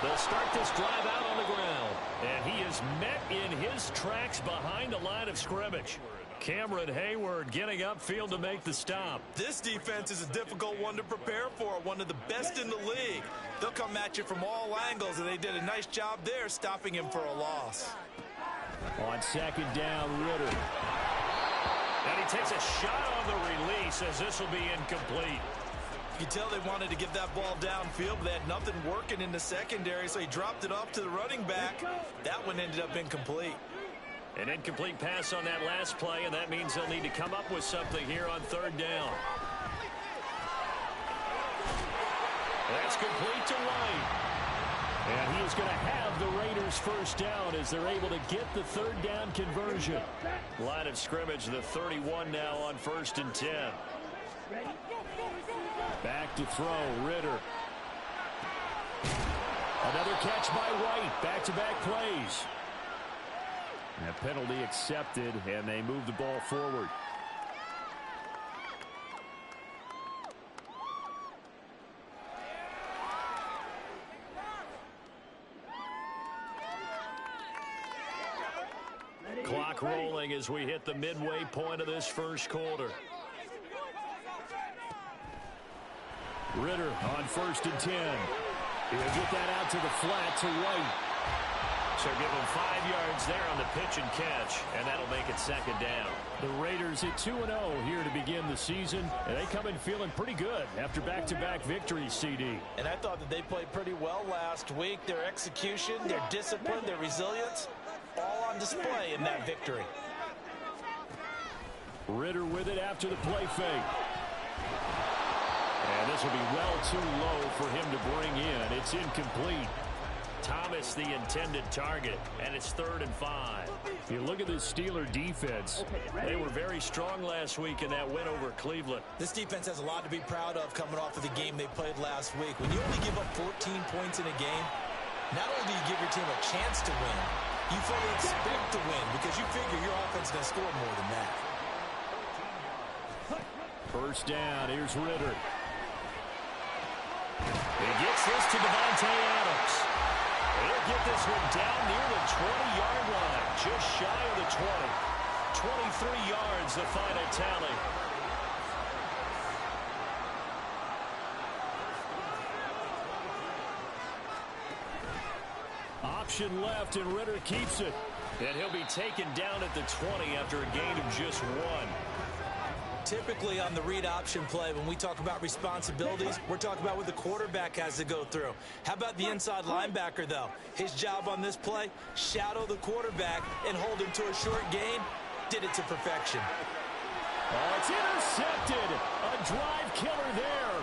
They'll start this drive out on the ground. And he is met in his tracks behind the line of scrimmage. Cameron Hayward getting upfield to make the stop. This defense is a difficult one to prepare for, one of the best in the league. They'll come at you from all angles, and they did a nice job there stopping him for a loss. On second down, Ritter. And he takes a shot on the release as this will be incomplete. You can tell they wanted to get that ball downfield, but they had nothing working in the secondary, so he dropped it off to the running back. That one ended up incomplete. An incomplete pass on that last play, and that means they'll need to come up with something here on third down. That's complete to White. And he is going to have the Raiders first down as they're able to get the third down conversion. Line of scrimmage, the 31 now on 1st and 10. Back to throw, Ritter. Another catch by White. Back-to-back plays. And a penalty accepted, and they move the ball forward. Clock rolling as we hit the midway point of this first quarter. Ritter on 1st and 10. He'll get that out to the flat to White. So give him 5 yards there on the pitch and catch, and that'll make it second down. The Raiders at 2-0 here to begin the season, and they come in feeling pretty good after back-to-back victories, CD. And I thought that they played pretty well last week. Their execution, their discipline, their resilience, all on display in that victory. Ritter with it after the play fake. And this will be well too low for him to bring in. It's incomplete. Thomas the intended target, and it's 3rd and 5. You look at the Steeler defense. They were very strong last week in that win over Cleveland. This defense has a lot to be proud of coming off of the game they played last week. When you only give up 14 points in a game, not only do you give your team a chance to win, you fully expect to win because you figure your offense is going to score more than that. First down, here's Ritter. He gets this to Devontae Adams. He'll get this one down near the 20-yard line, just shy of the 20. 23 yards, the final tally. Option left, and Ritter keeps it. And he'll be taken down at the 20 after a gain of just 1. Typically on the read option play, when we talk about responsibilities, we're talking about what the quarterback has to go through. How about the inside linebacker, though? His job on this play, shadow the quarterback and hold him to a short gain. Did it to perfection. Oh, it's intercepted. A drive killer there.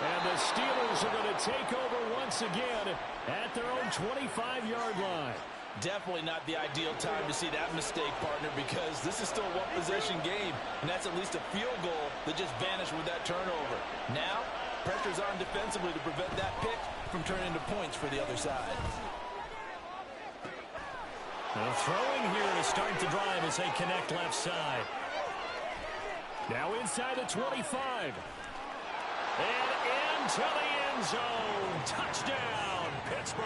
And the Steelers are going to take over once again at their own 25-yard line. Definitely not the ideal time to see that mistake, partner, because this is still a one-possession game, and that's at least a field goal that just vanished with that turnover. Now, pressure's on defensively to prevent that pick from turning into points for the other side. Well, throwing here to start the drive as they connect left side. Now inside the 25. And into the end zone. Touchdown, Pittsburgh.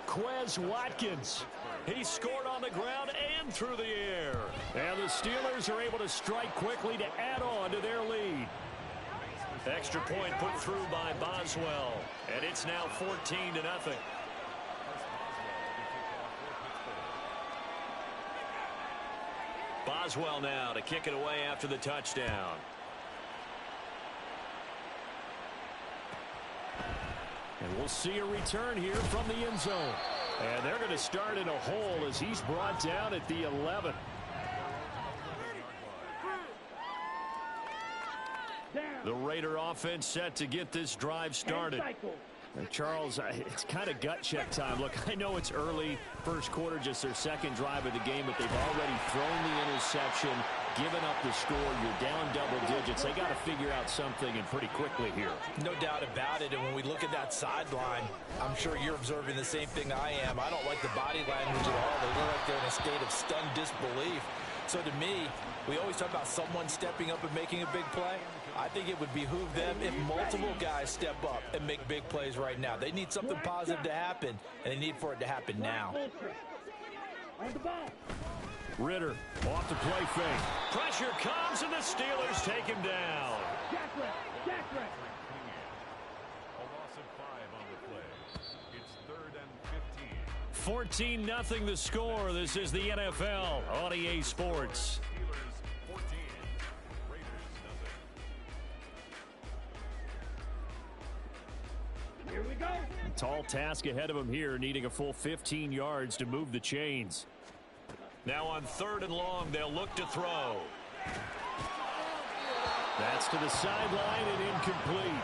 Quez Watkins. He scored on the ground and through the air. And the Steelers are able to strike quickly to add on to their lead. Extra point put through by Boswell. And it's now 14-0. Boswell now to kick it away after the touchdown. And we'll see a return here from the end zone. And they're going to start in a hole as he's brought down at the 11. The Raider offense set to get this drive started. Charles, it's kind of gut check time. Look, I know it's early, first quarter, just their second drive of the game, but they've already thrown the interception, given up the score. You're down double digits. They got to figure out something, and pretty quickly here. No doubt about it, and when we look at that sideline, I'm sure you're observing the same thing I am. I don't like the body language at all. They look like they're in a state of stunned disbelief. So to me, we always talk about someone stepping up and making a big play. I think it would behoove them if multiple guys step up and make big plays right now. They need something positive to happen, and they need for it to happen now. Ritter off the play fake. Pressure comes, and the Steelers take him down. A loss of 5 on the play. It's 3rd and 15. 14-0 the score. This is the NFL on EA Sports. Steelers 14. Raiders nothing. Here we go. Tall task ahead of him here, needing a full 15 yards to move the chains. Now on 3rd and long, they'll look to throw. That's to the sideline and incomplete.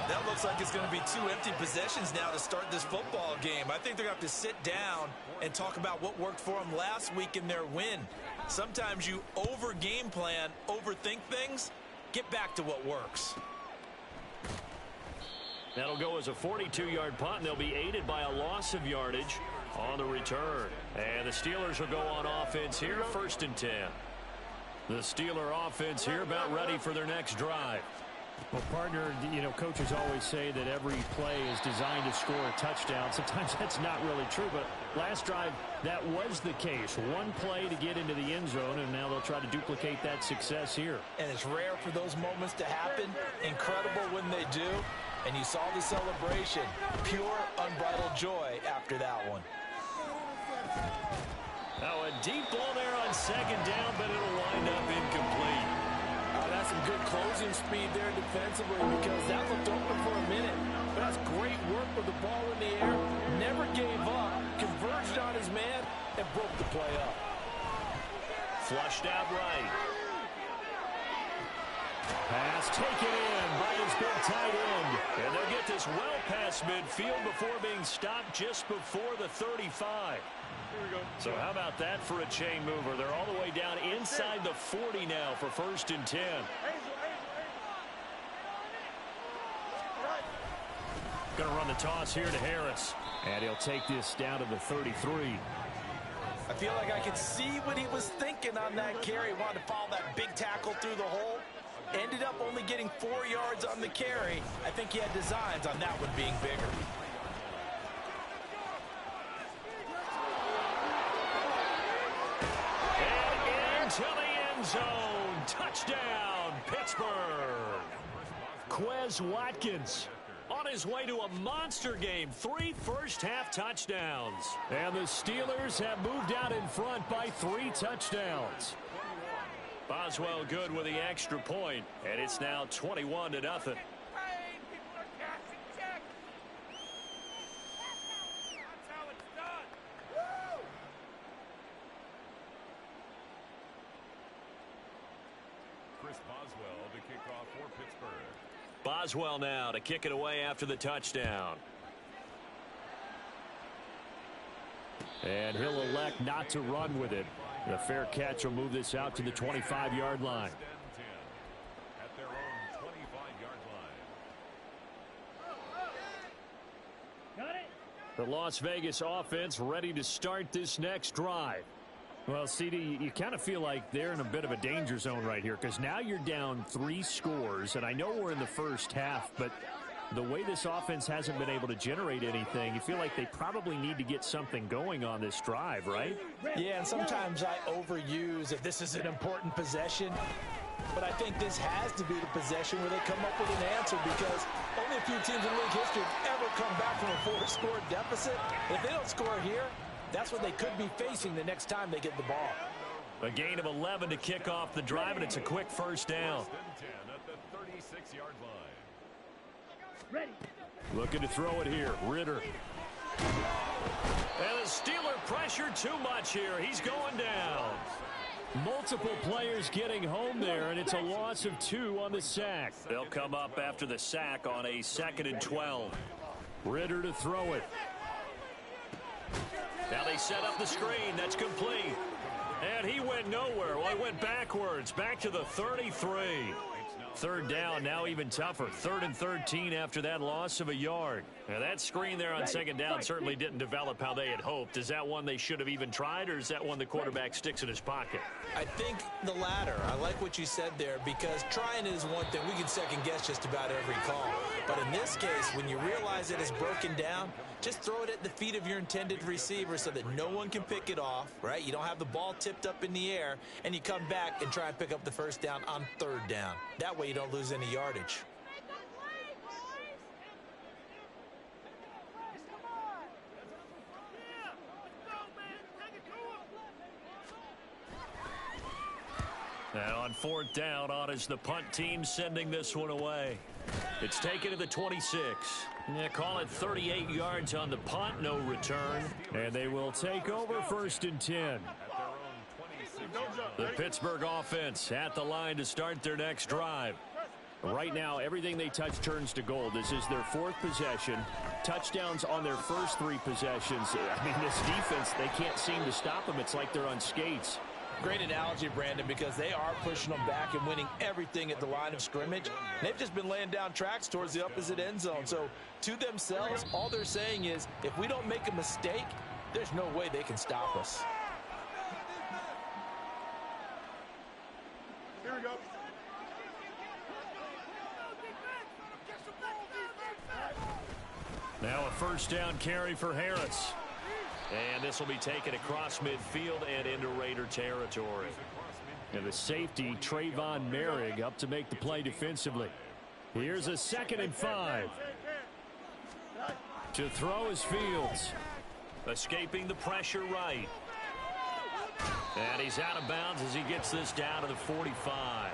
That looks like it's going to be 2 empty possessions now to start this football game. I think they're going to have to sit down and talk about what worked for them last week in their win. Sometimes you over-game plan, overthink things. Get back to what works. That'll go as a 42-yard punt, and they'll be aided by a loss of yardage on the return. And the Steelers will go on offense here, 1st and 10. The Steeler offense here about ready for their next drive. Well, partner, you know, coaches always say that every play is designed to score a touchdown. Sometimes that's not really true, but last drive, that was the case. One play to get into the end zone, and now they'll try to duplicate that success here. And it's rare for those moments to happen. Incredible when they do. And you saw the celebration. Pure, unbridled joy after that one. Now a deep ball there on 2nd down, but it'll wind up incomplete. That's some good closing speed there defensively because that looked open for a minute. But that's great work with the ball in the air. Never gave up, converged on his man, and broke the play up. Flushed out right. Pass taken in by his big tight end. And they'll get this well past midfield before being stopped just before the 35. So how about that for a chain mover? They're all the way down inside the 40 now for 1st and 10. Going to run the toss here to Harris. And he'll take this down to the 33. I feel like I could see what he was thinking on that carry. Wanted to follow that big tackle through the hole. Ended up only getting 4 yards on the carry. I think he had designs on that one being bigger. To the end zone. Touchdown, Pittsburgh. Quez Watkins on his way to a monster game. 3 first-half touchdowns. And the Steelers have moved out in front by 3 touchdowns. Boswell good with the extra point, and it's now 21-0. Boswell to kick off for Pittsburgh. Boswell now to kick it away after the touchdown. And he'll elect not to run with it. The fair catch will move this out to the 25-yard line. At their own 25-yard line. Got it. The Las Vegas offense ready to start this next drive. Well, CD, you kind of feel like they're in a bit of a danger zone right here because now you're down 3 scores, and I know we're in the first half, but the way this offense hasn't been able to generate anything, you feel like they probably need to get something going on this drive, right? Yeah, and sometimes I overuse if this is an important possession, but I think this has to be the possession where they come up with an answer because only a few teams in league history have ever come back from a 4-score deficit. If they don't score here, that's what they could be facing the next time they get the ball. A gain of 11 to kick off the drive, and it's a quick first down. 10 at the 36-yard line. Ready. Looking to throw it here. Ritter. And the Steeler pressure too much here. He's going down. Multiple players getting home there, and it's a loss of 2 on the sack. They'll come up after the sack on a 2nd and 12. Ritter to throw it. Now they set up the screen. That's complete. And he went nowhere. Well, he went backwards. Back to the 33. It's now Third down, now even tougher. 3rd and 13 after that loss of a yard. Now, that screen there on second down certainly didn't develop how they had hoped. Is that one they should have even tried, or is that one the quarterback sticks in his pocket? I think the latter. I like what you said there, because trying is one thing. We can second-guess just about every call. But in this case, when you realize it is broken down, just throw it at the feet of your intended receiver so that no one can pick it off, right? You don't have the ball tipped up in the air, and you come back and try and pick up the first down on 3rd down. That way you don't lose any yardage. Now on 4th down, on is the punt team sending this one away. It's taken to the 26. Yeah, call it 38 yards on the punt, no return. And they will take over 1st and 10. The Pittsburgh offense at the line to start their next drive. Right now, everything they touch turns to gold. This is their 4th possession. Touchdowns on their first 3 possessions. I mean, this defense, they can't seem to stop them. It's like they're on skates. Great analogy, Brandon, because they are pushing them back and winning everything at the line of scrimmage. They've just been laying down tracks towards the opposite end zone. So to themselves, all they're saying is, if we don't make a mistake, there's no way they can stop us. Here we go. Now a 1st down carry for Harris. And this will be taken across midfield and into Raider territory. And the safety, Trayvon Merrick, up to make the play defensively. Here's a 2nd and 5. To throw is Fields. Escaping the pressure right. And he's out of bounds as he gets this down to the 45.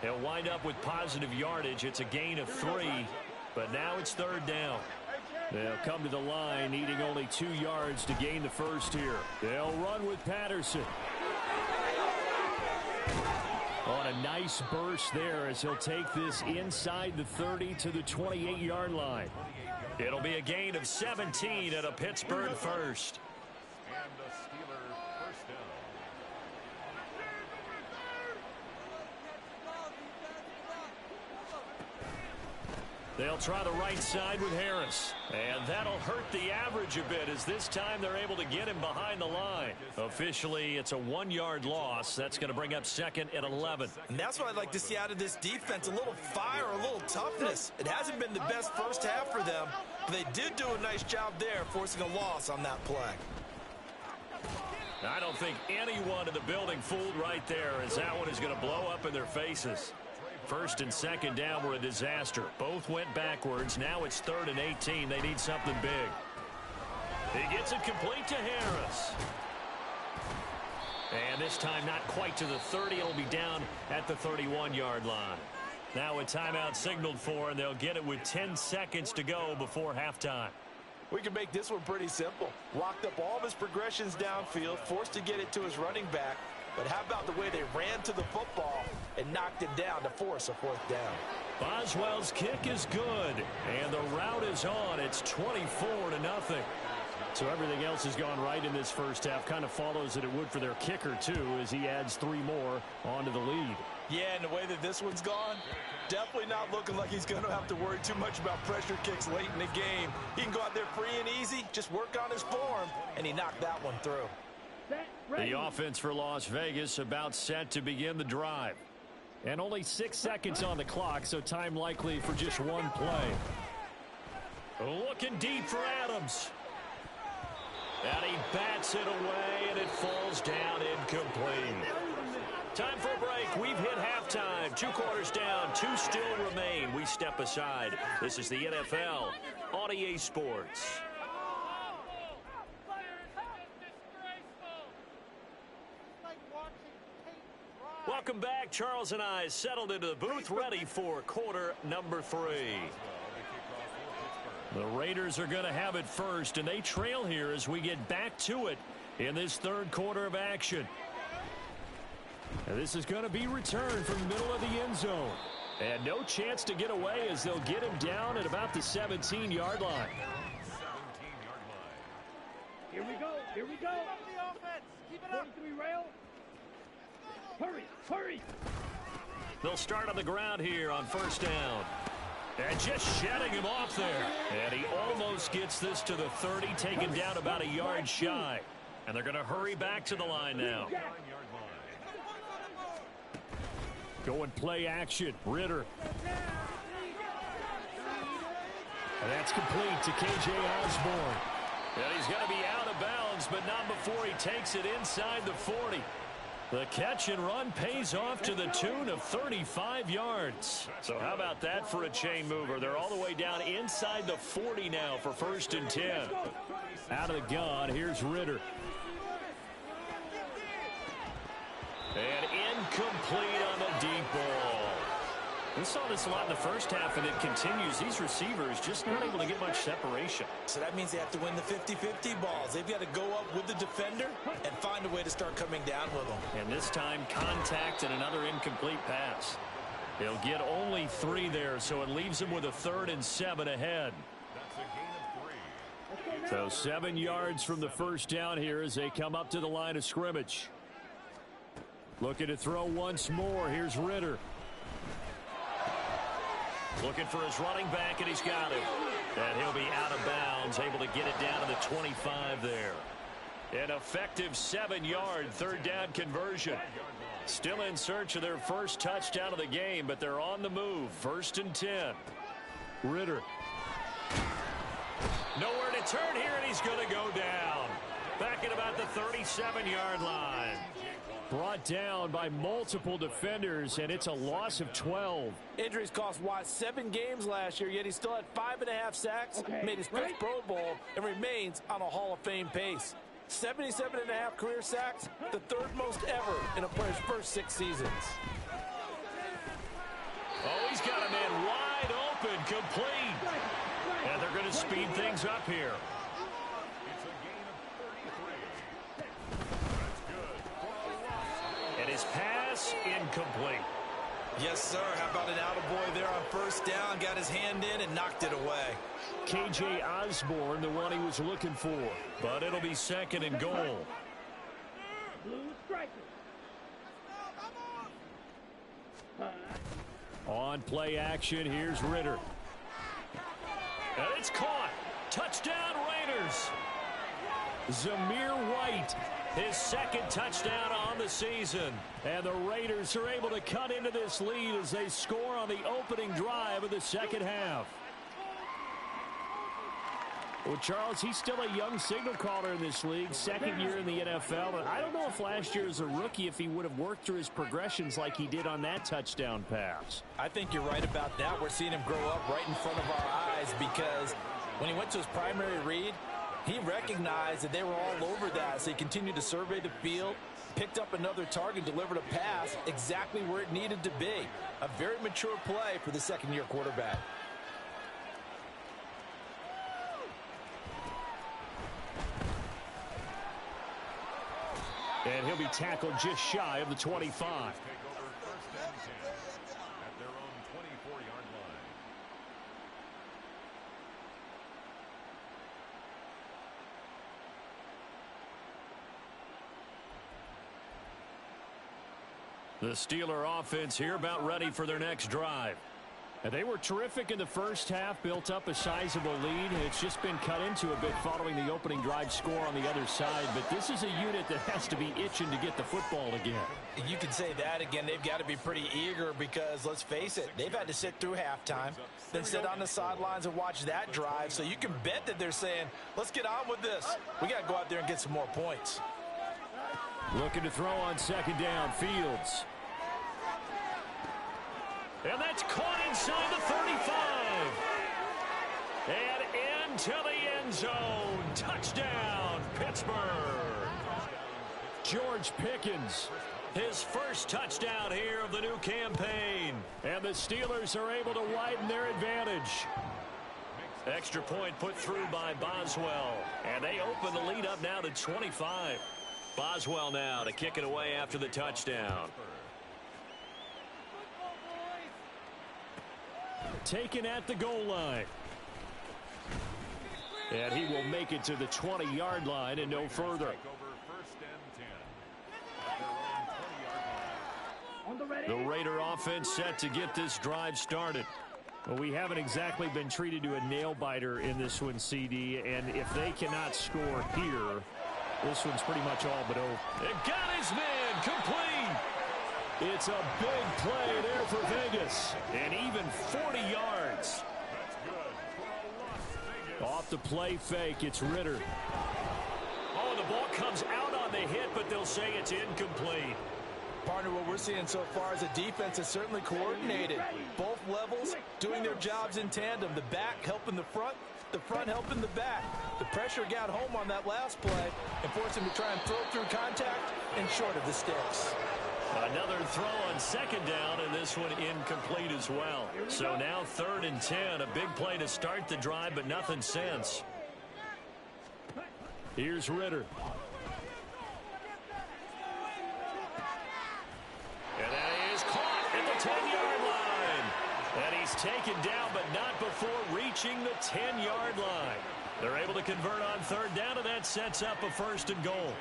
He'll wind up with positive yardage. It's a gain of 3, but now it's 3rd down. They'll come to the line, needing only 2 yards to gain the first here. They'll run with Patterson. On a nice burst there as he'll take this inside the 30 to the 28-yard line. It'll be a gain of 17 at a Pittsburgh first. And the Steelers first down. They'll try the right side with Harris. And that'll hurt the average a bit as this time they're able to get him behind the line. Officially, it's a 1-yard loss. That's going to bring up 2nd and 11. And that's what I'd like to see out of this defense. A little fire, a little toughness. It hasn't been the best first half for them, but they did do a nice job there forcing a loss on that play. I don't think anyone in the building fooled right there, as that one is going to blow up in their faces. 1st and 2nd down were a disaster. Both went backwards. Now it's 3rd and 18. They need something big. He gets it complete to Harris. And this time not quite to the 30. It'll be down at the 31-yard line. Now a timeout signaled for, and they'll get it with 10 seconds to go before halftime. We can make this one pretty simple. Locked up all of his progressions downfield, forced to get it to his running back. But how about the way they ran to the football and knocked it down to force a 4th down? Boswell's kick is good, and the route is on. It's 24-0. So everything else has gone right in this first half. Kind of follows that it would for their kicker, too, as he adds 3 more onto the lead. Yeah, and the way that this one's gone, definitely not looking like he's going to have to worry too much about pressure kicks late in the game. He can go out there free and easy, just work on his form, and he knocked that one through. The offense for Las Vegas about set to begin the drive. And only 6 seconds on the clock, so time likely for just one play. Looking deep for Adams. And he bats it away, and it falls down incomplete. Time for a break. We've hit halftime. 2 quarters down, 2 still remain. We step aside. This is the NFL on EA Sports. Welcome back. Charles and I settled into the booth, ready for quarter number 3. The Raiders are going to have it first, and they trail here as we get back to it in this 3rd quarter of action. And this is going to be returned from the middle of the end zone. And no chance to get away as they'll get him down at about the 17-yard line. Here we go. Here we go. Keep it up. 43 rail. Hurry. Hurry. They'll start on the ground here on first down. And just shedding him off there. And he almost gets this to the 30, taken down about a yard shy. And they're going to hurry back to the line now. Going play action. Ritter. And that's complete to K.J. Osborne. And he's going to be out of bounds, but not before he takes it inside the 40. The catch and run pays off to the tune of 35 yards. So how about that for a chain mover? They're all the way down inside the 40 now for first and 10. Out of the gun, here's Ritter. And incomplete on the deep ball. We saw this a lot in the first half, and it continues. These receivers just not able to get much separation. So that means they have to win the 50-50 balls. They've got to go up with the defender and find a way to start coming down with them. And this time, contact and another incomplete pass. They'll get only 3 there, so it leaves them with a 3rd and 7 ahead. So 7 yards from the first down here as they come up to the line of scrimmage. Looking to throw once more. Here's Ritter. Looking for his running back, and he's got it. And he'll be out of bounds, able to get it down to the 25 there. An effective 7-yard third down conversion. Still in search of their first touchdown of the game, but they're on the move. First and 10. Ritter. Nowhere to turn here, and he's going to go down. Back at about the 37-yard line. Brought down by multiple defenders, and it's a loss of 12. Injuries cost Watt 7 games last year, yet he still had 5.5 sacks, made his first Pro Bowl, and remains on a Hall of Fame pace. 77.5 career sacks, the 3rd most ever in a player's first 6 seasons. Oh, he's got a man wide open, complete. And they're going to speed things up here. And his pass incomplete. Yes, sir. How about an attaboy there on first down? Got his hand in and knocked it away. K.J. Osborne, the one he was looking for. But it'll be 2nd and goal. On play action, here's Ritter. And it's caught. Touchdown, Raiders. Zamir White, his 2nd touchdown on the season. And the Raiders are able to cut into this lead as they score on the opening drive of the second half. Well, Charles, he's still a young signal caller in this league, 2nd year in the NFL. And I don't know if last year as a rookie, if he would have worked through his progressions like he did on that touchdown pass. I think you're right about that. We're seeing him grow up right in front of our eyes because when he went to his primary read, he recognized that they were all over that, so he continued to survey the field, picked up another target, delivered a pass exactly where it needed to be. A very mature play for the 2nd-year quarterback. And he'll be tackled just shy of the 25. The Steeler offense here about ready for their next drive. And they were terrific in the first half, built up a sizable lead. It's just been cut into a bit following the opening drive score on the other side. But this is a unit that has to be itching to get the football again. You can say that again. They've got to be pretty eager because, let's face it, they've had to sit through halftime, then sit on the sidelines and watch that drive. So you can bet that they're saying, let's get on with this. We got to go out there and get some more points. Looking to throw on 2nd down, Fields. And that's caught inside the 35. And into the end zone. Touchdown, Pittsburgh. George Pickens, his first touchdown here of the new campaign. And the Steelers are able to widen their advantage. Extra point put through by Boswell. And they open the lead up now to 25. Boswell now to kick it away after the touchdown. Taken at the goal line. And he will make it to the 20-yard line and no further. on the ready. The Raider offense set to get this drive started. Well, we haven't exactly been treated to a nail-biter in this one, CD, and if they cannot score here, this one's pretty much all but over. It got his man complete. It's a big play there for Vegas, and even 40 yards. Off the play fake, it's Ritter. Oh, the ball comes out on the hit, but they'll say it's incomplete. Partner, what we're seeing so far is the defense is certainly coordinated. Both levels doing their jobs in tandem. The back helping the front helping the back. The pressure got home on that last play and forced him to try and throw through contact and short of the sticks. Another throw on second down, and this one incomplete as well. So now 3rd and 10, a big play to start the drive, but nothing since. Here's Ritter. And that is caught at the 10-yard line. And he's taken down, but not before reaching the 10-yard line. They're able to convert on 3rd down, and that sets up a 1st and goal.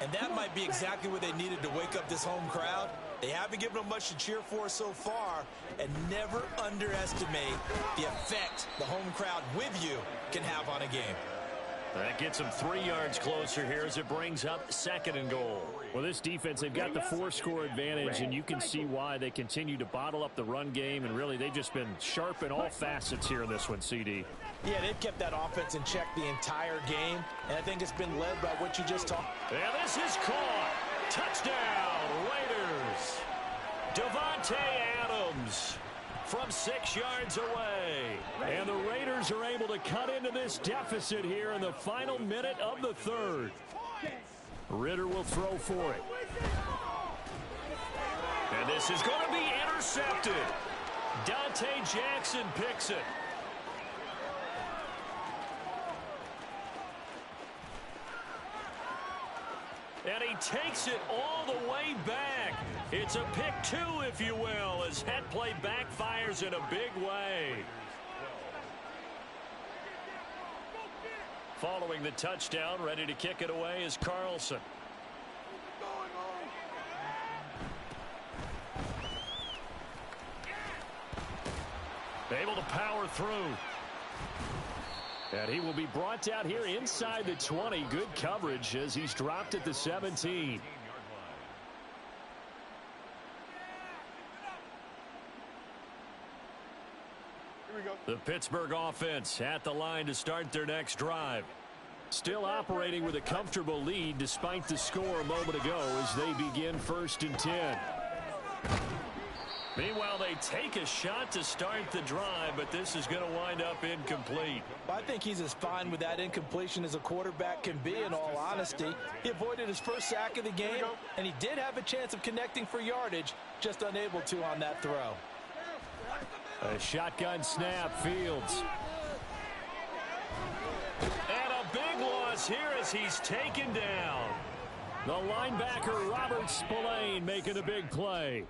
And that might be exactly what they needed to wake up this home crowd. They haven't given them much to cheer for so far, and never underestimate the effect the home crowd with you can have on a game. That gets them 3 yards closer here as it brings up 2nd and goal. Well, this defense, they've got the 4-score advantage, and you can see why they continue to bottle up the run game, and really they've just been sharp in all facets here in this one, CD. Yeah, they've kept that offense in check the entire game, and I think it's been led by what you just talked. And this is caught. Touchdown, Raiders. Devontae Adams from 6 yards away. And the Raiders are able to cut into this deficit here in the final minute of the 3rd. Ritter will throw for it. And this is going to be intercepted. Dante Jackson picks it. And he takes it all the way back. It's a pick 2, if you will, as that play backfires in a big way. Following the touchdown, ready to kick it away is Carlson. Able to power through. And he will be brought down here inside the 20. Good coverage as he's dropped at the 17. The Pittsburgh offense at the line to start their next drive. Still operating with a comfortable lead despite the score a moment ago as they begin 1st and 10. Meanwhile, they take a shot to start the drive, but this is going to wind up incomplete. I think he's as fine with that incompletion as a quarterback can be, in all honesty. He avoided his first sack of the game, and he did have a chance of connecting for yardage, just unable to on that throw. A shotgun snap, Fields. And a big loss here as he's taken down. The linebacker, Robert Spillane, making a big play.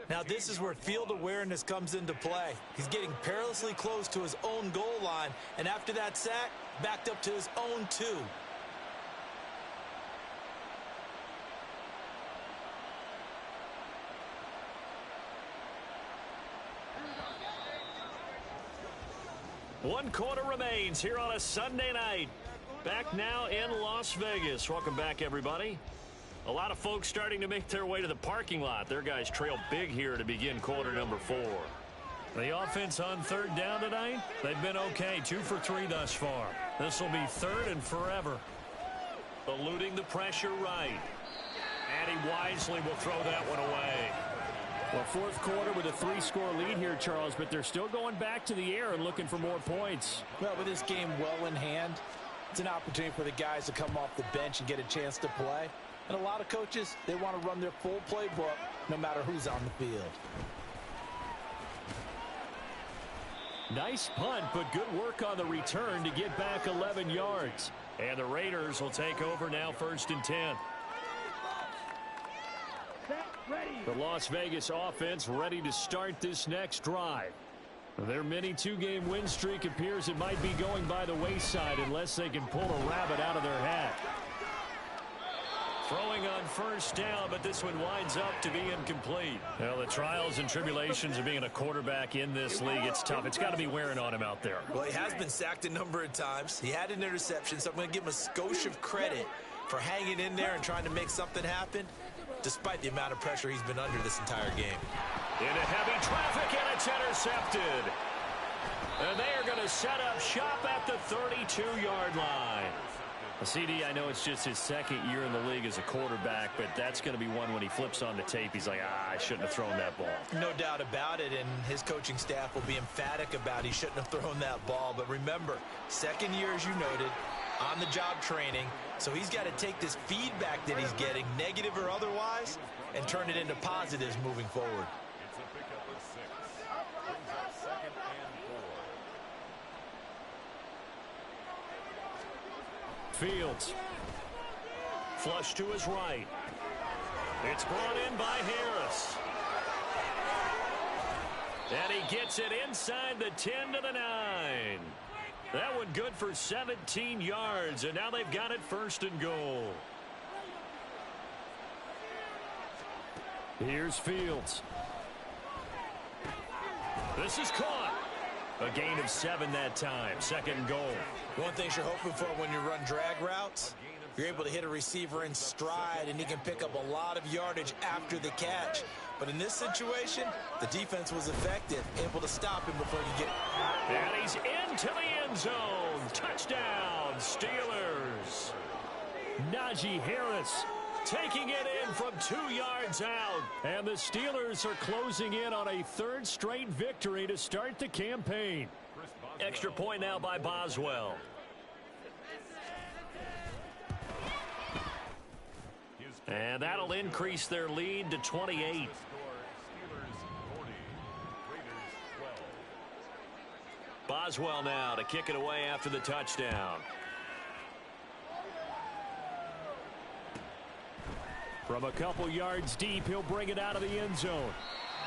Now this is where field awareness comes into play. He's getting perilously close to his own goal line, and after that sack, backed up to his own 2. One quarter remains here on a Sunday night. Back now in Las Vegas. Welcome back, everybody. A lot of folks starting to make their way to the parking lot. Their guys trail big here to begin quarter number 4. The offense on 3rd down tonight, they've been okay. 2 for 3 thus far. This will be 3rd and forever. Eluding the pressure right. And he wisely will throw that one away. Well, 4th quarter with a 3-score lead here, Charles, but they're still going back to the air and looking for more points. Well, with this game well in hand, it's an opportunity for the guys to come off the bench and get a chance to play. And a lot of coaches, they want to run their full playbook no matter who's on the field. Nice punt, but good work on the return to get back 11 yards. And the Raiders will take over now 1st and 10. The Las Vegas offense ready to start this next drive. Their mini 2-game win streak appears it might be going by the wayside unless they can pull a rabbit out of their hat. Throwing on first down, but this one winds up to be incomplete. Well, the trials and tribulations of being a quarterback in this league, it's tough. It's got to be wearing on him out there. Well, he has been sacked a number of times. He had an interception, so I'm going to give him a skosh of credit for hanging in there and trying to make something happen, despite the amount of pressure he's been under this entire game. Into heavy traffic, and it's intercepted. And they are going to set up shop at the 32-yard line. CD, I know it's just his second year in the league as a quarterback, but that's going to be one when he flips on the tape. He's like, I shouldn't have thrown that ball. No doubt about it, and his coaching staff will be emphatic about he shouldn't have thrown that ball. But remember, second year, as you noted, on-the-job training, so he's got to take this feedback that he's getting, negative or otherwise, and turn it into positives moving forward. It's a pickup of 6. Brings up 2nd and 4. Fields. Flush to his right. It's brought in by Harris. And he gets it inside the 10 to the 9. That one good for 17 yards, and now they've got it 1st and goal. Here's Fields. This is caught. A gain of 7 that time. 2nd and goal. One thing you're hoping for when you run drag routes, you're able to hit a receiver in stride, and he can pick up a lot of yardage after the catch. But in this situation, the defense was effective, able to stop him before you get... And he's into the end zone. Touchdown, Steelers. Najee Harris taking it in from 2 yards out. And the Steelers are closing in on a 3rd straight victory to start the campaign. Extra point now by Boswell. And that'll increase their lead to 28. Boswell now to kick it away after the touchdown. From a couple yards deep, he'll bring it out of the end zone.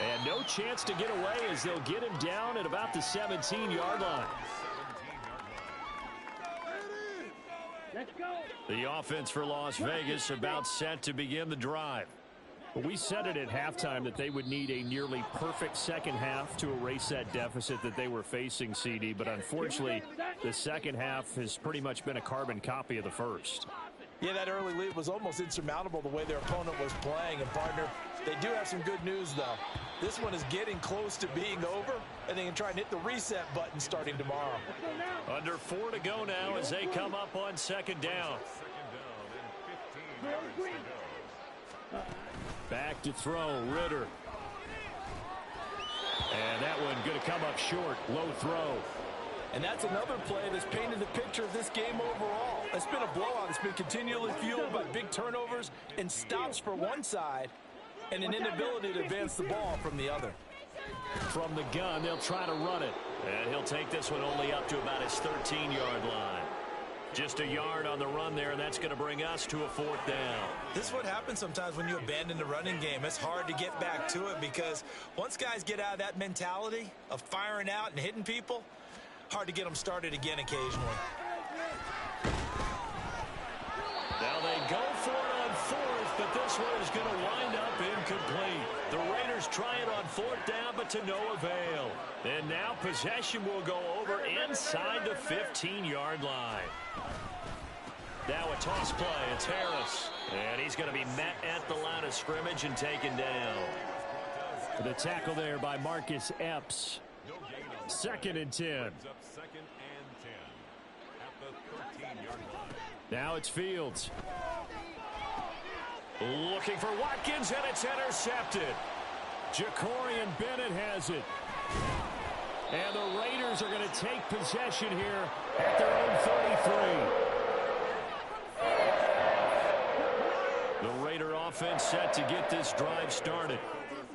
And no chance to get away as they'll get him down at about the 17-yard line. Let's go. The offense for Las Vegas about set to begin the drive. We said it at halftime that they would need a nearly perfect second half to erase that deficit that they were facing, CD. But unfortunately, the second half has pretty much been a carbon copy of the first. Yeah, that early lead was almost insurmountable the way their opponent was playing. And, partner, they do have some good news, though. This one is getting close to being over, and they can try and hit the reset button starting tomorrow. Under 4 to go now as they come up on 2nd down. Back to throw, Ritter. And that one going to come up short. Low throw. And that's another play that's painted the picture of this game overall. It's been a blowout. It's been continually fueled by big turnovers and stops for one side and an inability to advance the ball from the other. From the gun, they'll try to run it. And he'll take this one only up to about his 13-yard line. Just a yard on the run there, and that's going to bring us to a 4th down. This is what happens sometimes when you abandon the running game. It's hard to get back to it because once guys get out of that mentality of firing out and hitting people, hard to get them started again occasionally. Now they go for it on 4th, but this one is going to wind up incomplete. The Raiders try it on 4th down, but to no avail. And now possession will go over inside the 15-yard line. Now a toss play. It's Harris. And he's going to be met at the line of scrimmage and taken down. The tackle there by Marcus Epps. 2nd and 10. Now it's Fields. Looking for Watkins, and it's intercepted. Jacorian Bennett has it. And the Raiders are going to take possession here at their own 33. The Raider offense set to get this drive started.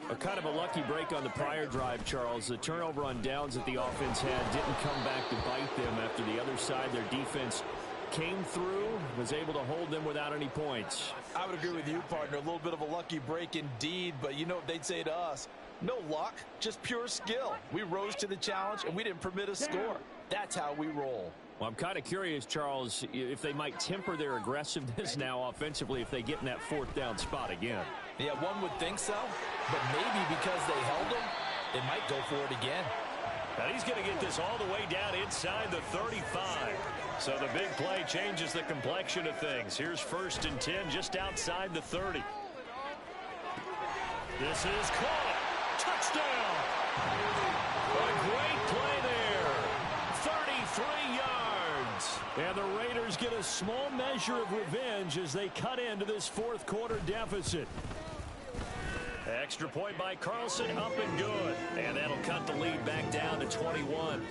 A kind of a lucky break on the prior drive, Charles. The turnover on downs that the offense had didn't come back to bite them after the other side. Their defense came through, was able to hold them without any points. I would agree with you, partner. A little bit of a lucky break indeed, but you know what they'd say to us? No luck, just pure skill. We rose to the challenge, and we didn't permit a score. That's how we roll. Well, I'm kind of curious, Charles, if they might temper their aggressiveness now offensively if they get in that fourth down spot again. Yeah, one would think so, but maybe because they held him, they might go for it again. And he's going to get this all the way down inside the 35. So the big play changes the complexion of things. Here's 1st and 10 just outside the 30. This is caught. Touchdown. A great play there. 33 yards. And the Raiders get a small measure of revenge as they cut into this fourth quarter deficit. Extra point by Carlson, up and good. And that'll cut the lead back down to 21.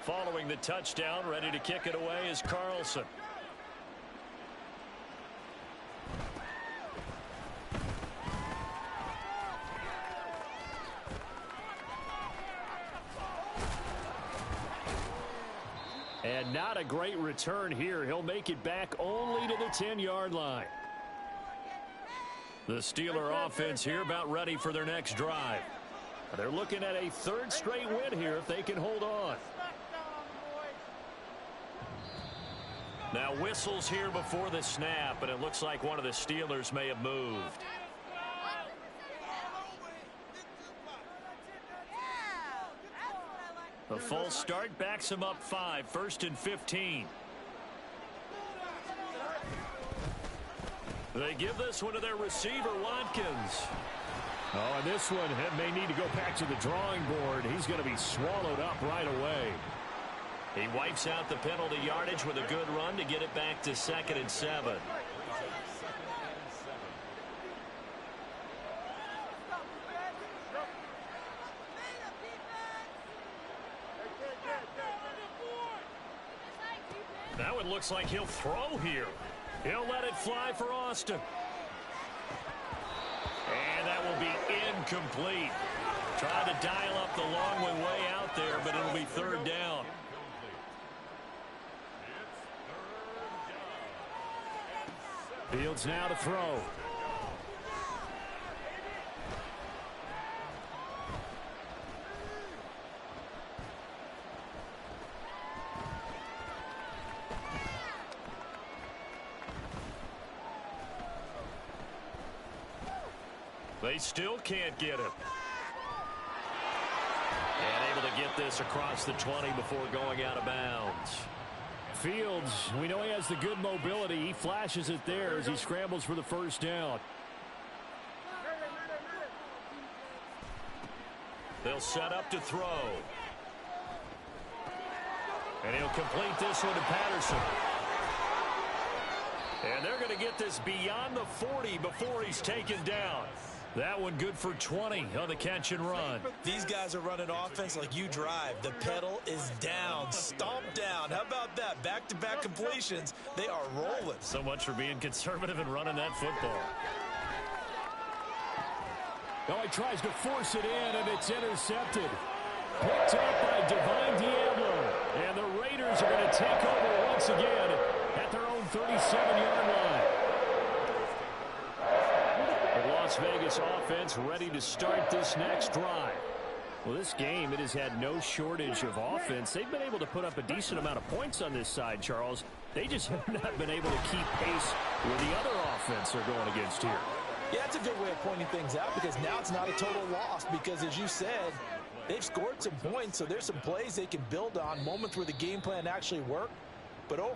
Following the touchdown, ready to kick it away is Carlson. And not a great return here. He'll make it back only to the 10-yard line. The Steeler offense here about ready for their next drive. They're looking at a 3rd straight win here if they can hold on. Now whistles here before the snap, and it looks like one of the Steelers may have moved. A false start backs him up 5, 1st and 15. They give this one to their receiver, Watkins. Oh, and this one may need to go back to the drawing board. He's going to be swallowed up right away. He wipes out the penalty yardage with a good run to get it back to 2nd and 7. Now it looks like he'll throw here. He'll let it fly for Austin. And that will be incomplete. Trying to dial up the long way out there, but it'll be 3rd down. Fields now to throw. They still can't get him. And able to get this across the 20 before going out of bounds. Fields, we know he has the good mobility. He flashes it there as he scrambles for the 1st down. They'll set up to throw. And he'll complete this one to Patterson. And they're going to get this beyond the 40 before he's taken down. That one good for 20 on the catch and run. These guys are running offense like you drive. The pedal is down, stomped down. How about that? Back-to-back completions. They are rolling. So much for being conservative and running that football. Oh, he tries to force it in, and it's intercepted. Picked up by Divine Diablo. And the Raiders are going to take over once again at their own 37-yard line. Las Vegas offense ready to start this next drive. Well, this game, it has had no shortage of offense. They've been able to put up a decent amount of points on this side, Charles. They just have not been able to keep pace with the other offense they're going against here. Yeah, that's a good way of pointing things out because now it's not a total loss because, as you said, they've scored some points, so there's some plays they can build on, moments where the game plan actually worked. But overall,